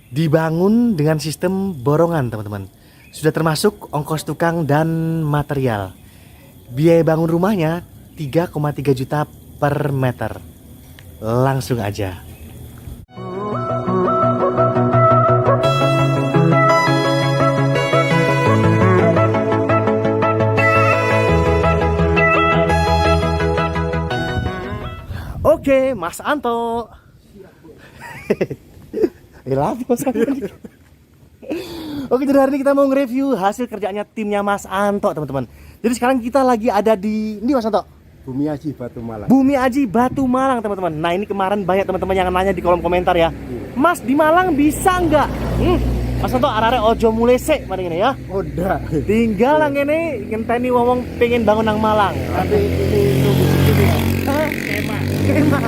dibangun dengan sistem borongan, teman-teman. Sudah termasuk ongkos tukang dan material. Biaya bangun rumahnya 3,3 juta per meter. Langsung aja. Oke, Mas Anto. Oke, jadi hari ini kita mau nge-review hasil kerjanya timnya Mas Anto, teman-teman. Jadi sekarang kita lagi ada di ini, Mas Anto. Bumi Aji Batu Malang. Bumi Aji Batu Malang, teman-teman. Nah, ini kemarin banyak teman-teman yang nanya di kolom komentar ya. Mas, di Malang bisa nggak? Mas Anto arek ojo mulai sik mari ngene ya. Udah. Tinggal nang ngene ngenteni wong pengen bangun nang Malang. Tapi ini tunggu sedikit ya. Skema.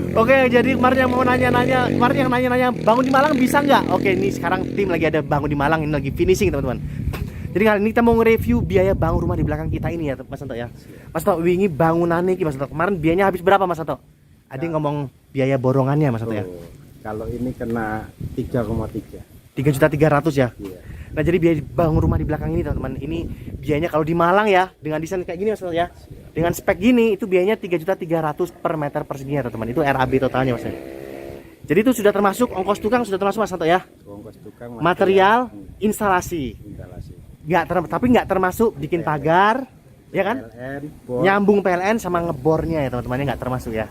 Oke, jadi kemarin yang mau nanya-nanya, kemarin yang nanya-nanya bangun di Malang bisa nggak? Oke, ini sekarang tim lagi ada bangun di Malang, ini lagi finishing, teman-teman. Jadi kali ini kita mau nge-review biaya bangun rumah di belakang kita ini ya, Mas Anto ya. Mas Anto, wingi bangunannya Mas Anto. Kemarin biayanya habis berapa, Mas Anto? Ada yang ngomong biaya borongannya, Mas Anto ya. Kalau ini kena 3,3. 3.300.000 ya. Iya. Nah, jadi biaya bangun rumah di belakang ini, teman-teman. Ini biayanya kalau di Malang ya, dengan desain kayak gini, Mas Anto ya. Dengan spek gini itu biayanya 3.300.000 per meter persegi ya, teman-teman. Itu RAB totalnya, Mas. Jadi itu sudah termasuk ongkos tukang, sudah termasuk, Mas Anto ya. Ongkos tukang, Material, instalasi. Tapi nggak termasuk bikin pagar, ya kan? PLN, Nyambung PLN sama ngebornya ya, teman-temannya nggak termasuk ya.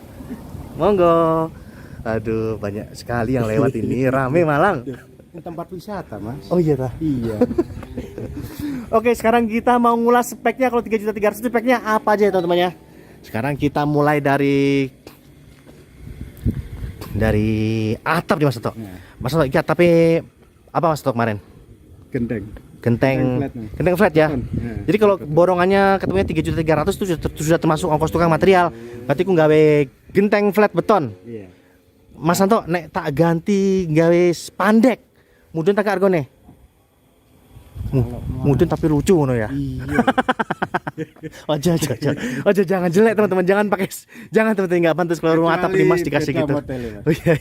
Monggo. Aduh, banyak sekali yang lewat ini, rame Malang. Ini tempat wisata, Mas. Oh iya tah. Iya. Oke, sekarang kita mau ngulas speknya. Kalau 3.300.000 speknya apa aja ya, teman-teman ya. Sekarang kita mulai dari atap nih, Mas Toto. Mas Toto, iki atapnya apa, Mas Toto, kemarin? Genteng flat ya. Jadi kalau borongannya ketemunya 3.300.000 itu sudah termasuk ongkos tukang material. Berarti aku nggawe genteng flat beton. Iya. Mas Anto nek tak ganti gawe spandek. Mudun tak argone. Mudun tapi lucu ngono ya. Iya. Aja jangan jelek, teman-teman. Jangan teman-teman, enggak pantas kalau rumah atap di Mas dikasih gitu. Oh iya.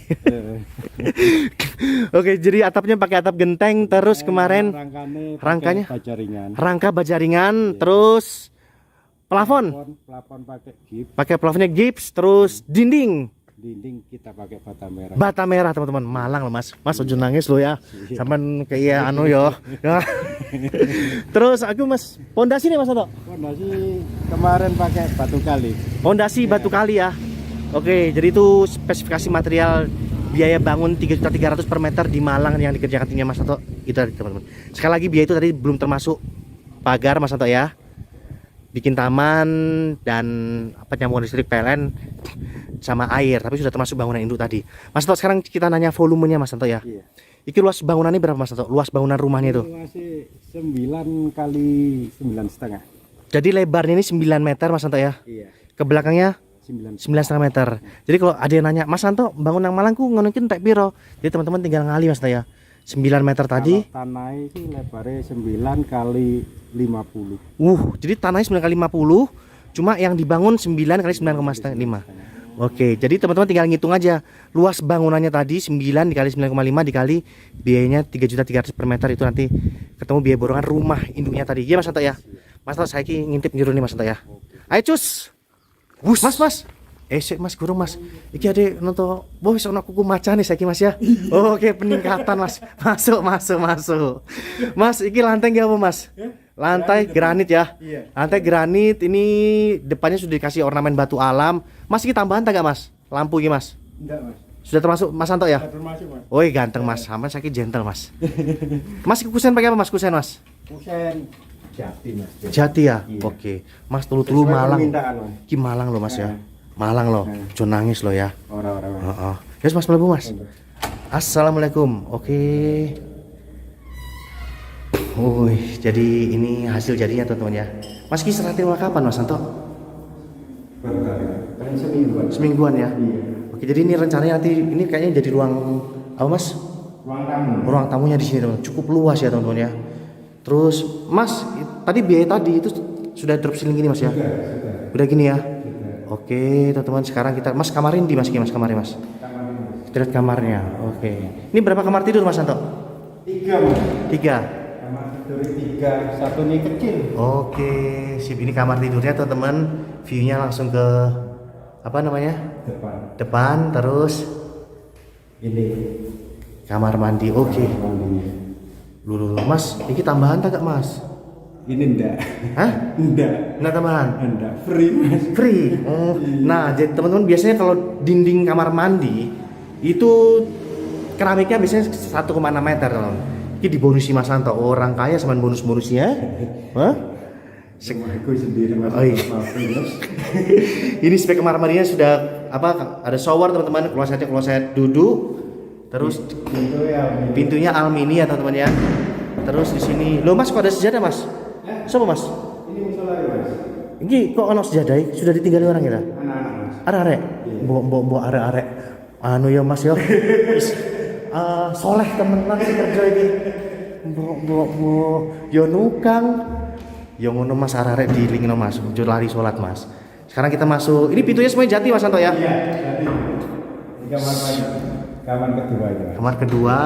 Oke, jadi atapnya pakai atap genteng, terus kemarin rangkanya baja ringan. Rangka baja ringan, terus plafon pakai gips. pakai plafonnya gips, terus dinding Kita pakai bata merah, teman-teman. Malang loh, Mas ojo nangis lo ya, sampean kayak anu yo. Terus aku, Mas, pondasi nih, Mas Anto. Pondasi kemarin pakai batu kali. Pondasi batu kali ya. Oke, jadi itu spesifikasi material biaya bangun 3.300.000 per meter di Malang yang dikerjakan timnya Mas Anto. Itu tadi, teman-teman. Sekali lagi biaya itu tadi belum termasuk pagar, Mas Anto ya. Bikin taman dan nyambungan listrik PLN sama air, tapi sudah termasuk bangunan induk tadi. Mas Anto, sekarang kita nanya volumenya, Mas Anto ya. Iya. Iki luas bangunannya berapa, Mas Anto? Luas bangunan rumahnya itu? Masih 9 kali 9,5. Jadi lebarnya ini 9 meter, Mas Anto ya. Iya. Ke belakangnya 9,5 meter. Jadi kalau ada yang nanya, Mas Anto, bangun nang Malang ku ngono iki entek piro? Jadi teman-teman tinggal ngali, Mas Anto ya. 9 meter tadi. Kalau tanah itu lebarnya 9 kali 50. Jadi tanahnya 9 kali 50, cuma yang dibangun 9 kali 9,5. Oke, jadi teman-teman tinggal ngitung aja. Luas bangunannya tadi 9 dikali 9,5 dikali biayanya 3.300.000 per meter, itu nanti ketemu biaya borongan rumah induknya tadi. Iya, Mas Anto ya. Mas Anto, saya ngintip niru nih, Mas Anto ya. Ayo cus. Mas. Sik Mas, gurung Mas. Iki ade nonton, wis ana kuku macan nih saiki Mas ya. Oke, peningkatan Mas. Masuk. Mas, iki lantai nggak apa Mas? Lantai granit ya. Lantai granit, ini depannya sudah dikasih ornamen batu alam. Mas, iki tambahan tak gak Mas? Lampu iki Mas? Enggak, Mas. Sudah termasuk Mas Anto ya? Sudah termasuk, Mas. Woi, ganteng Mas. Sampai saiki gentle Mas. Mas, kusen pakai apa Mas? Kusen Mas? Kusen Jati, Mas. Jati ya? Iya. Oke. Mas, tulu-tulu Sesuai Malang. permintaan, Mas. Ki Malang loh Mas ya. Malang loh. Jangan nangis loh ya. Orang-orang. Heeh. Yes, Mas, mlebu Mas. Assalamualaikum. Oke. Jadi ini hasil jadinya, teman-teman ya. Mas, ki seratin kapan Mas Anto? Kan semingguan. Semingguan ya. Iya. Oke, jadi ini rencananya nanti ini kayaknya jadi ruang apa Mas? Ruang tamu. Ruang tamunya di sini, teman. Cukup luas ya, teman-teman ya. Terus Mas, tadi biaya tadi itu sudah drop ceiling gini Mas ya? Udah gini ya. Oke, teman-teman, sekarang kita Mas kamarin di Mas, Mas kamarin Mas. Kita lihat kamarnya. Oke. Ini berapa kamar tidur Mas Santo? 3 Mas. 3. Kamar tidur 3, satu ini kecil. Oke, sip. Ini kamar tidurnya teman-teman. View-nya langsung ke apa namanya? Depan, terus Ini kamar mandi. Oke. mandinya. Lulu, Mas, ini tambahan tak Mas? Ini enggak. Hah? Enggak. Enggak tambahan? Enggak, free Mas. Free. Oh. Nah, jadi teman-teman biasanya kalau dinding kamar mandi itu keramiknya biasanya 1,6 meter teman. Ini dibonusi Mas Santo. Orang kaya sama bonus-bonusnya. Hah? Semua aku sendiri Mas. Oh, iya. Maafin, Mas. Ini spek kamar mandinya sudah apa? Ada shower teman-teman, kloset duduk. Terus Itu ya. pintunya alumini ya teman-teman ya. Terus di sini, loh Mas kok ada sejadah Mas? Siapa Mas? Ini musola ya Mas. Ini kok anak sejadah? Sudah ditinggali orang ya? Anak-anak Mas. Arek-arek, mbok arek-arek. Anu ya Mas ya. Soleh temenan sih kerja ini. Mbok yo nukang. Yo ngono Mas arek-arek dilingno Mas, jujur lari salat Mas. Sekarang kita masuk. Ini pintunya semuanya jati Mas Santo ya? Iya, jadi ini kamar kedua ya. Kamar kedua.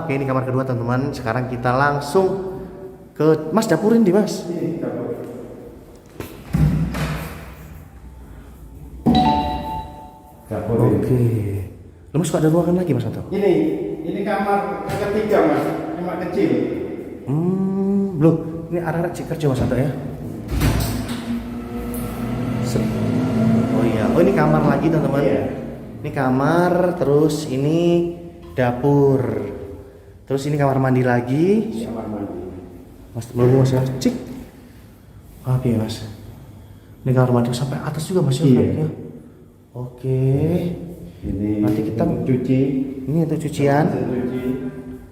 Oke, ini kamar kedua teman-teman. Sekarang kita langsung ke Mas dapurin di Mas. Ini dapur. Dapur ini. Oke. Lu Mas kok ada ruangan lagi Mas Santo? Ini kamar ketiga Mas, cuma kecil. Loh, ini arah-arah cik kerja Mas Santo ya? Oh iya, oh ini kamar lagi teman-teman. Iya. Ini kamar, terus ini dapur. Terus ini kamar mandi lagi. Kamar mandi. Mas, belum Mas ya? Cik. Oke Mas. Ini kamar mandi sampai atas juga Mas ya? Iya. kayaknya. Oke. Ini Nanti kita cuci. Ini untuk cucian. Cuci.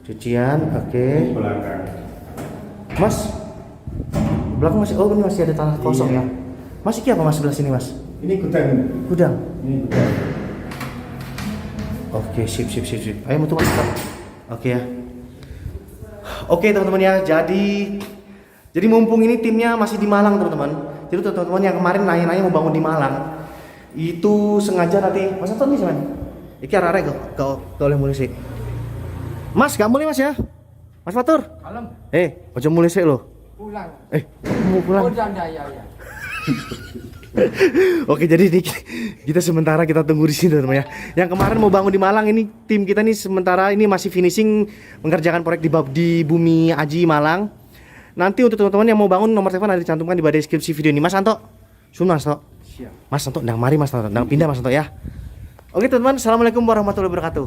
Cucian, oke. Belakang. Mas, belakang masih, oh ini masih ada tanah kosong Iya. ya. Mas ini apa Mas sebelah sini Mas? Ini gudang. Gudang. Ini gudang. Oke, sip. Ayo mutu Mas. Oke ya. Oke teman-teman ya, jadi mumpung ini timnya masih di Malang teman-teman. Jadi teman-teman yang kemarin nanya-nanya mau bangun di Malang, itu sengaja nanti Mas Anton nih cuman. Iki arek gak boleh mulai sih. Mas, gak mulai Mas ya? Mas Fatur. Kalem, Ojo mulai sih lo. pulang. Mau pulang. Oh, dan ya. Oke, jadi kita sementara kita tunggu di sini teman-teman ya. Yang kemarin mau bangun di Malang ini tim kita nih sementara ini masih finishing mengerjakan proyek di Bumi Aji Malang. Nanti untuk teman-teman yang mau bangun nomor telepon ada dicantumkan di bawah deskripsi video ini. Mas Santo. Mas Santo. Siap. Mas Santo, ndang mari Mas Santo, ndang pindah Mas Santo ya. Oke teman-teman, assalamualaikum warahmatullahi wabarakatuh.